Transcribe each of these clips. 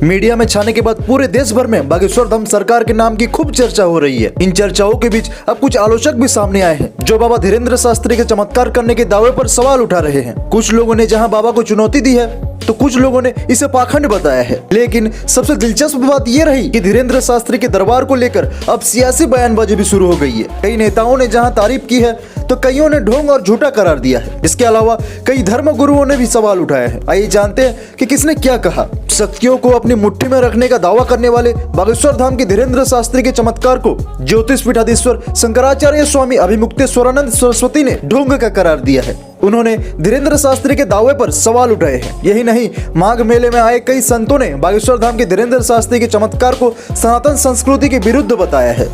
Media में छाने के बाद पूरे देश भर में बागेश्वर धाम सरकार के नाम की खूब चर्चा हो रही है। इन चर्चाओं के बीच अब कुछ आलोचक भी सामने आए हैं जो बाबा धीरेन्द्र शास्त्री के चमत्कार करने के दावे पर सवाल उठा रहे हैं। कुछ लोगों ने जहां बाबा को चुनौती दी है तो कुछ लोगों ने इसे पाखंड बताया है। लेकिन सबसे दिलचस्प बात यह रही कि धीरेन्द्र शास्त्री के दरबार को लेकर अब सियासी बयानबाजी भी शुरू हो गई है। कई नेताओं ने जहां तारीफ की है तो कईयों ने ढोंग और झूठा करार दिया है। इसके अलावा कई धर्म गुरुओं ने भी सवाल उठाया है। आइए जानते हैं कि किसने क्या कहा। शक्तियों को अपनी मुट्ठी में रखने का दावा करने वाले बागेश्वर धाम के धीरेन्द्र शास्त्री के चमत्कार को ज्योतिष पीठाधीश्वर शंकराचार्य स्वामी अभिमुक्तेश्वरानंद सरस्वती ने ढोंग का करार दिया है। उन्होंने धीरेन्द्र शास्त्री के दावे पर सवाल उठाए हैं। यही नहीं, माघ मेले में आए कई संतों ने बागेश्वर धाम के धीरेन्द्र शास्त्री के चमत्कार को सनातन संस्कृति के विरुद्ध बताया है।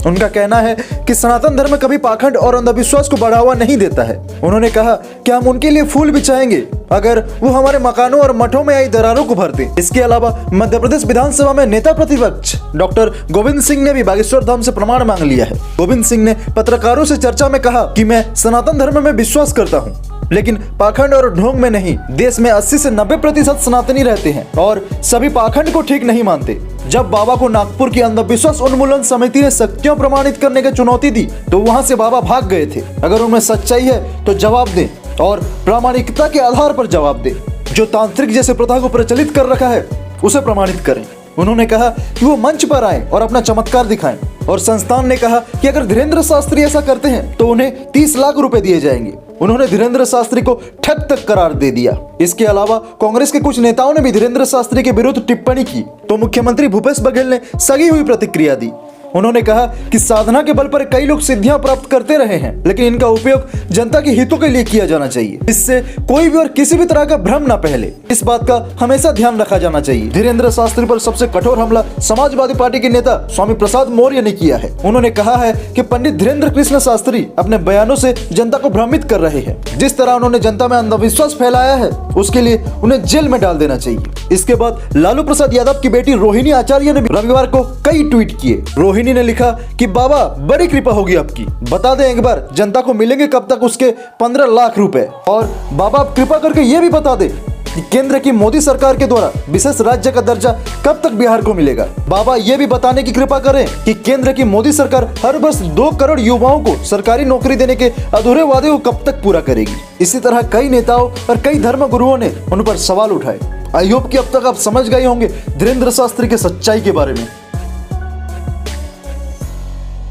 उनका कहना है कि सनातन धर्म कभी पाखंड और अंधविश्वास को बढ़ावा नहीं देता है। उन्होंने कहा कि हम उनके लिए फूल बिछाएंगे अगर वो हमारे मकानों और मठों में आई दरारों को भर दे। इसके अलावा मध्य प्रदेश विधानसभा में नेता प्रतिपक्ष डॉक्टर गोविंद सिंह ने भी बागेश्वर धाम से प्रमाण मांग लिया है। गोविंद सिंह ने पत्रकारों से चर्चा में कहा कि मैं सनातन धर्म में विश्वास करता हूँ, लेकिन पाखंड और ढोंग में नहीं। देश में 80 से 90% सनातनी रहते हैं और सभी पाखंड को ठीक नहीं मानते। जब बाबा को नागपुर की अंधविश्वास उन्मूलन समिति ने शक्तियां प्रमाणित करने की चुनौती दी तो वहां से बाबा भाग गए थे। अगर उनमें सच्चाई है तो जवाब दें और प्रामाणिकता के आधार पर जवाब दें। जो तांत्रिक जैसे प्रथा को प्रचलित कर रखा है उसे प्रमाणित करें। उन्होंने कहा कि वो मंच पर आए और अपना चमत्कार दिखाएं। और संस्थान ने कहा कि अगर धीरेन्द्र शास्त्री ऐसा करते हैं तो उन्हें 30 लाख रुपए दिए जाएंगे। उन्होंने धीरेन्द्र शास्त्री को ठग तक करार दे दिया। इसके अलावा कांग्रेस के कुछ नेताओं ने भी धीरेन्द्र शास्त्री के विरुद्ध टिप्पणी की तो मुख्यमंत्री भूपेश बघेल ने सगी हुई प्रतिक्रिया दी। उन्होंने कहा कि साधना के बल पर कई लोग सिद्धियां प्राप्त करते रहे हैं, लेकिन इनका उपयोग जनता के हितों के लिए किया जाना चाहिए। इससे कोई भी और किसी भी तरह का भ्रम न फैले, इस बात का हमेशा ध्यान रखा जाना चाहिए। धीरेन्द्र शास्त्री पर सबसे कठोर हमला समाजवादी पार्टी के नेता स्वामी प्रसाद मौर्य ने किया है। उन्होंने कहा है कि पंडित धीरेन्द्र कृष्ण शास्त्री अपने बयानों से जनता को भ्रमित कर रहे हैं। जिस तरह उन्होंने जनता में अंधविश्वास फैलाया है उसके लिए उन्हें जेल में डाल देना चाहिए। इसके बाद लालू प्रसाद यादव की बेटी रोहिणी आचार्य ने भी रविवार को कई ट्वीट किए। रोहिणी ने लिखा कि बाबा बड़ी कृपा होगी आपकी, बता दें एक बार जनता को मिलेंगे कब तक उसके 15 लाख रुपए। और बाबा आप कृपा करके ये भी बता दें कि केंद्र की मोदी सरकार के द्वारा विशेष राज्य का दर्जा कब तक बिहार को मिलेगा। बाबा ये भी बताने की कृपा करें कि केंद्र की मोदी सरकार हर वर्ष 2 करोड़ युवाओं को सरकारी नौकरी देने के अधूरे वादे को कब तक पूरा करेगी। इसी तरह कई नेताओं और कई धर्म गुरुओं ने उन पर सवाल उठाए। आई होप कि अब तक आप समझ गए होंगे धीरेन्द्र शास्त्री के सच्चाई के बारे में।